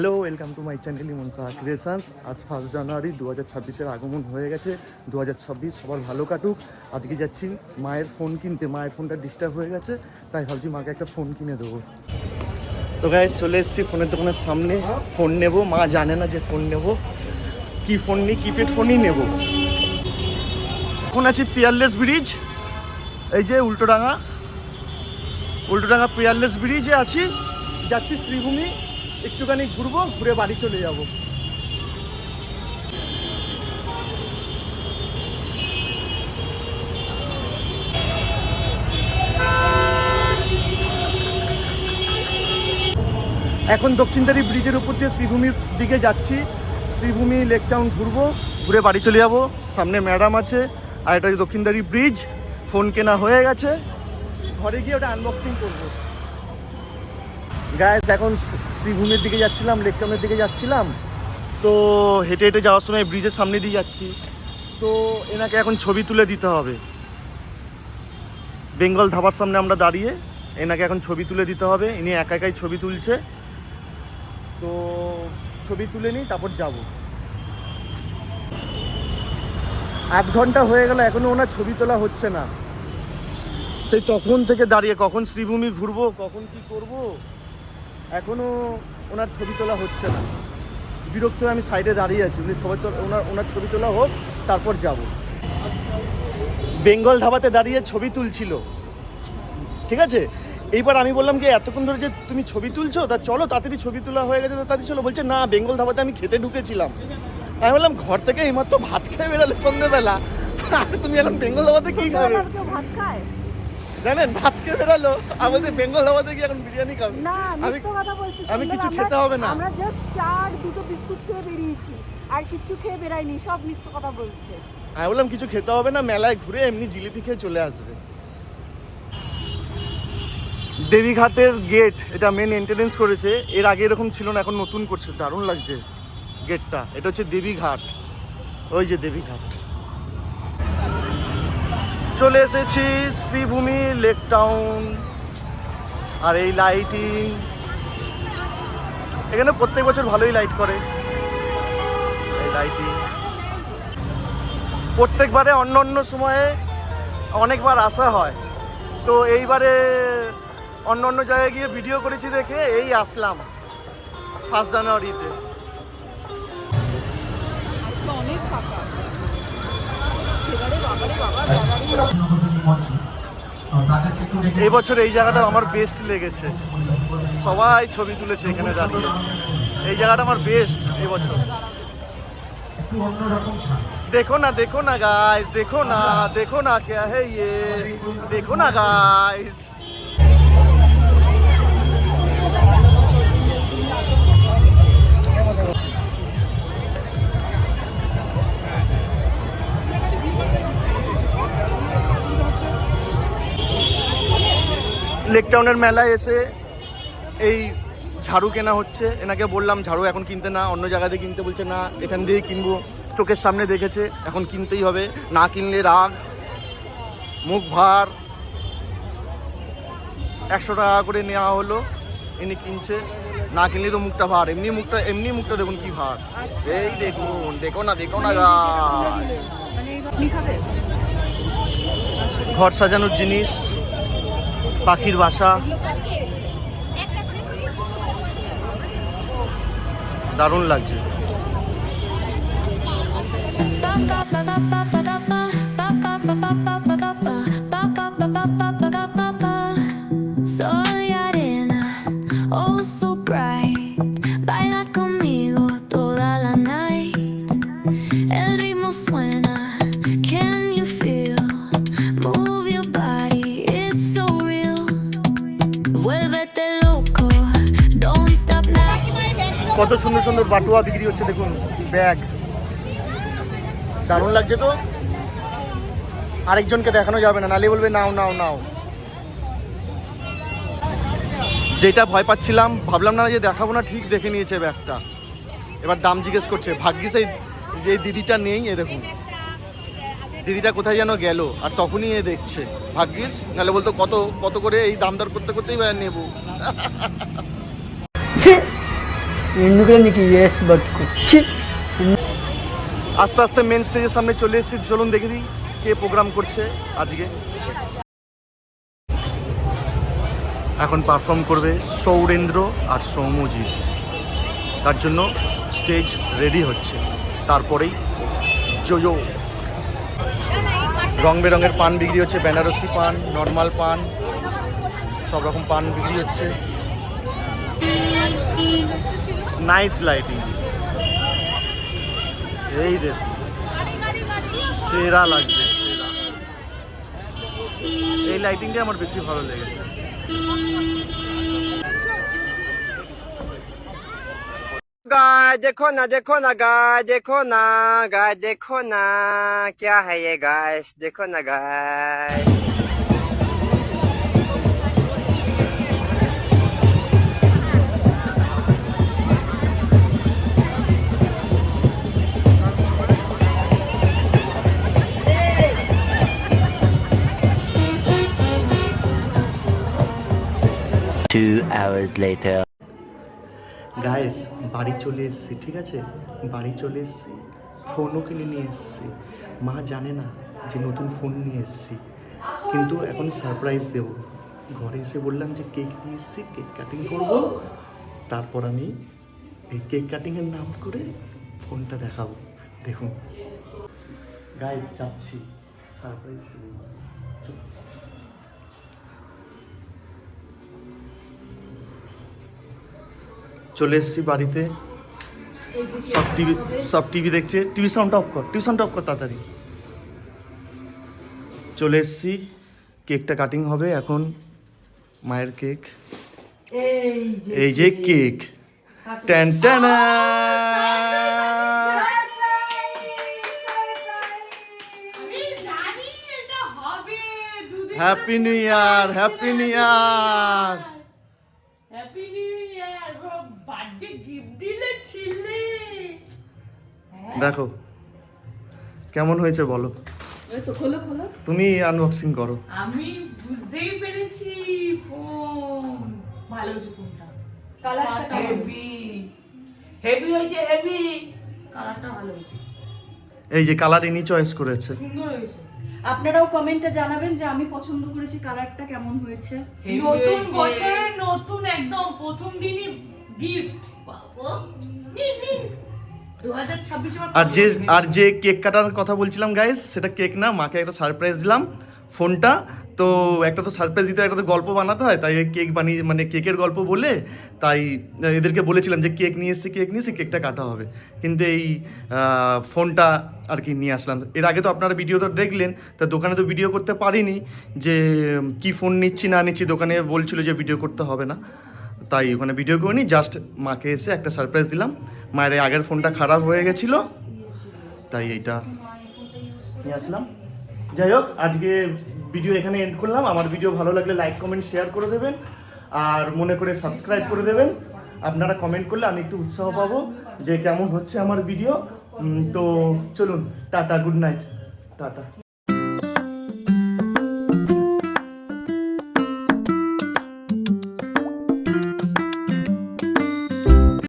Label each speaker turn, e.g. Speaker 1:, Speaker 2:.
Speaker 1: Hello, welcome to my channel Imon Saha creations. আজ 1 জানুয়ারি 2026-এর আগমন হয়ে গেছে। 2026 সবার ভালো কাটুক। আজকে যাচ্ছি মায়ের ফোন কিনতে। মায়ের ফোনটা ডিস্টার্ব হয়ে গেছে, তাই ভাবছি মাকে একটা ফোন কিনে দেবো। তো গাইস, চলে এসেছি ফোনের দোকানের সামনে। ফোন নেব, মা জানে না যে ফোন নেব। কি ফোন নিই, কিপ্যাড ফোনই নেব। এখন আছি পিয়ারলেস ব্রিজ, এই যে উল্টোডাঙা পিয়ারলেস ব্রিজে আছি। যাচ্ছি শ্রীভূমি, একটুখানি ঘুরবো, ঘুরে বাড়ি চলে যাব। এখন দক্ষিণদারি ব্রিজের উপর দিয়ে শ্রীভূমির দিকে যাচ্ছি। শ্রীভূমি লেক টাউন ঘুরবো, ঘুরে বাড়ি চলে যাব। সামনে ম্যাডাম আছে, আর এটা দক্ষিণদারি ব্রিজ। ফোন কেনা হয়ে গেছে, ঘরে গিয়ে ওটা আনবক্সিং করবো। গাইস, এখন শ্রীভূমির দিকে যাচ্ছিলাম, লেক টাউনের দিকে যাচ্ছিলাম। তো হেঁটে হেঁটে যাওয়ার সময় ব্রিজের সামনে দিয়ে যাচ্ছি। তো এনাকে এখন ছবি তুলে দিতে হবে। বেঙ্গল ধাবার সামনে আমরা দাঁড়িয়ে, এনাকে এখন ছবি তুলে দিতে হবে। ইনি একা একাই ছবি তুলছে, তো ছবি তুলে নিই, তারপর যাব। 1 ঘন্টা হয়ে গেল, এখনও ওনার ছবি তোলা হচ্ছে না। সেই তখন থেকে দাঁড়িয়ে, কখন শ্রীভূমি ঘুরবো, কখন কি করব, এখনও ওনার ছবি তোলা হচ্ছে না। বিরক্ত হয়ে আমি সাইডে দাঁড়িয়ে আছি। উনি ছবি ওনার ছবি তোলা হোক, তারপর যাব। বেঙ্গল ধাবাতে দাঁড়িয়ে ছবি তুলছিল, ঠিক আছে। এইবার আমি বললাম কি, এতক্ষণ ধরে যে তুমি ছবি তুলছো, তা চলো তাড়াতাড়ি ছবি তোলা হয়ে গেছে, তাড়াতাড়ি চলো। বলছে না, বেঙ্গল ধাবাতে আমি খেতে ঢুকেছিলাম। আমি বললাম, ঘর থেকে এইমাত্র ভাত খেয়ে বেরোলে সন্ধ্যেবেলা, আর তুমি এখন বেঙ্গল ধাবাতে কি খাবে?
Speaker 2: ভাত খায়
Speaker 1: জানেন, ভাত খেয়ে বেরোলো, আমি বলছি বেঙ্গল ধাবাতে কি এখন বিরিয়ানি খাবে?
Speaker 2: না, আমি তো কথা বলছি।
Speaker 1: আমি কিছু খেতে হবে না,
Speaker 2: আমরা জাস্ট চার দুটো বিস্কুট খেয়ে বেরিয়েছি, আর কিছু খেয়ে বেরাইনি, সব মিথ্যে কথা বলছে।
Speaker 1: আমি বললাম কিছু খেতে হবে না, মেলায় ঘুরে এমনি জিলিপি খেয়ে চলে আসবে। দেবীঘাটের গেট, এটা মেন এন্ট্রেন্স করেছে। এর আগে এরকম ছিল না, এখন নতুন করছে, দারুণ লাগছে গেটটা। এটা হচ্ছে দেবীঘাট, ওই যে দেবীঘাট। চলে এসেছি শ্রীভূমি লেক টাউন। আর এই লাইটিং, এখানে প্রত্যেক বছর ভালোই লাইট করে। এই লাইটিং প্রত্যেকবারে অন্য অন্য সময়ে অনেকবার আসা হয়, তো এইবারে অন্য অন্য জায়গায় গিয়ে ভিডিও করেছি দেখে এই আসলাম 1 জানুয়ারিতে।
Speaker 2: আজকে অনেক ফাঁকা। সেবারে বাবারে বাবা,
Speaker 1: এই বছর এই জায়গাটা আমার বেস্ট লেগেছে। সবাই ছবি তুলেছে এখানে দাঁড়িয়ে। এই জায়গাটা আমার বেস্ট এবছর। देखो ना गाइस, देखो ना क्या है ये, देखो ना गाइस। লেক টাউনের মেলায় এসে এই ঝাড়ু কেনা হচ্ছে। এনাকে বললাম ঝাড়ু এখন কিনতে না, অন্য জায়গাতে কিনতে। বলছে না, এখান দিয়েই কিনবো। চোখের সামনে দেখেছে, এখন কিনতেই হবে, না কিনলে রাগ, মুখ ভার। 100 টাকা করে নেওয়া হলো, ইনি কিনছে। না কিনলে তো মুখটা ভার, এমনি মুখটা দেখুন কি ভার। এই দেখুন, দেখো না ঘর সাজানোর জিনিস, পাখির বাসা, দারুণ লাগছে।
Speaker 3: Soy arena, oh so bright. Baila conmigo toda la night. El ritmo suena, can you feel? Move your body, it's so real. Vuélvete loco, don't stop now.
Speaker 1: কত সুন্দর সুন্দর বাটুয়া বিক্রি হচ্ছে দেখুন, ব্যাগ, দারুণ লাগছে। তো আরেকজনকে দেখানো যাবে না, নালে বলবে নাও নাও নাও। যেটা ভয় পাচ্ছিলাম, ভাবলাম না যে দেখাবো না, ঠিক দেখে নিয়েছে ব্যাগটা। এবার দাম জিজ্ঞেস করছে। ভাগ্যিস এই যে দিদিটা নেই, এ দেখুন দিদিটা কোথায় যেন গেল, আর তখনই এ দেখছে। ভাগ্যিস, নাহলে বলতো কত কত করে, এই দাম দর করতে করতেই নেবো।
Speaker 4: ఎందుకు నీకు వేస్ట్ పట్టుకొచ్చి
Speaker 1: আস্তে আস্তে মেন স্টেজের সামনে চলে এসেছি, চলুন দেখে দিই কে প্রোগ্রাম করছে আজকে। এখন পারফর্ম করবে সৌরেন্দ্র আর সৌম্যজিৎ, তার জন্য স্টেজ রেডি হচ্ছে। তারপরেই জোজো রং বেরঙের পান বিক্রি হচ্ছে, বেনারসি পান, নর্মাল পান, সব রকম পান বিক্রি হচ্ছে। নাইস লাইটিং, এই দেখুন সেরা লাগছে, সেরা। এই লাইটিংটা আমার বেশি ভালো লেগেছে।
Speaker 5: गाय देखो ना गाय देखो ना गाय देखो ना क्या है ये गाय देखो ना गाय।
Speaker 6: Two hours later.
Speaker 1: গাইস বাড়ি চলে এসেছি, ঠিক আছে, বাড়ি চলে এসেছি, ফোনও কিনে নিয়ে এসেছি। মা জানে না যে নতুন ফোন নিয়ে এসেছি, কিন্তু এখন সারপ্রাইজ দেবো। ঘরে এসে বললাম যে কেক নিয়ে এসেছি, কেক কাটিং করব, তারপর আমি এই কেক কাটিংয়ের নাম করে ফোনটা দেখাবো। দেখুন গাইস যাচ্ছি সারপ্রাইজ দেবো। চলে এসেছি বাড়িতে, সব টিভি দেখছে। টিভি সাউন্ড অফ কর, টিভি সাউন্ড অফ কর তাড়াতাড়ি। চলে এসেছি, কেকটা কাটিং হবে এখন। মায়ের কেক, এই যে কেক, ট্যান ট্যানা। Happy new year, happy new year.
Speaker 2: Happy new year, birthday gift দিলে ছিলে।
Speaker 1: দেখো কেমন হয়েছে বলো,
Speaker 2: ওই তো খোলো খোলো।
Speaker 1: তুমি আনবক্সিং করো।
Speaker 2: আমি বুঝতেই পেরেছি ফোন ভালো হয়েছে, ফোনটা কালারটা হেভি হেভি হয়েছে, হেভি কালারটা ভালো হয়েছে,
Speaker 1: এই যে কালার ইনি চয়েস করেছে,
Speaker 2: সুন্দর হয়েছে।
Speaker 7: আপনারাও কমেন্টে জানাবেন যে আমি পছন্দ করেছি কালারটা কেমন হয়েছে।
Speaker 2: নতুন বছরের নতুন একদম প্রথম দিনই গিফট নিন নিন 2026
Speaker 1: আর যে কেক কাটার কথা বলছিলাম গাইস, সেটা কেক না, মাকে একটা সারপ্রাইজ দিলাম। ফোনটা তো একটা তো সারপ্রাইজ দিতে হয়, একটা তো গল্প বানাতে হয়, তাই কেক বানিয়ে মানে কেকের গল্প বলে তাই এদেরকে বলেছিলাম যে কেক নিয়ে এসেছি, কেকটা কাটা হবে। কিন্তু এই ফোনটা আর কি নিয়ে আসলাম। এর আগে তো আপনারা ভিডিওটা দেখলেন, তা দোকানে তো ভিডিও করতে পারিনি যে কি ফোন নিচ্ছি না নিচ্ছি, দোকানে বলছিল যে ভিডিও করতে হবে না, তাই ওখানে ভিডিও করিনি। জাস্ট মাকে এসে একটা সারপ্রাইজ দিলাম। মায়ের এই আগের ফোনটা খারাপ হয়ে গেছিলো, তাই এইটা নিয়ে আসলাম। যাই হোক, আজকে ভিডিও এখানে এন্ড করলাম। আমার ভিডিও ভালো লাগলে লাইক কমেন্ট শেয়ার করে দেবেন, আর মনে করে সাবস্ক্রাইব করে দেবেন। আপনারা কমেন্ট করলে আমি একটু উৎসাহ পাবো যে কেমন হচ্ছে আমার ভিডিও। তো চলুন, টাটা, গুড নাইট, টাটা।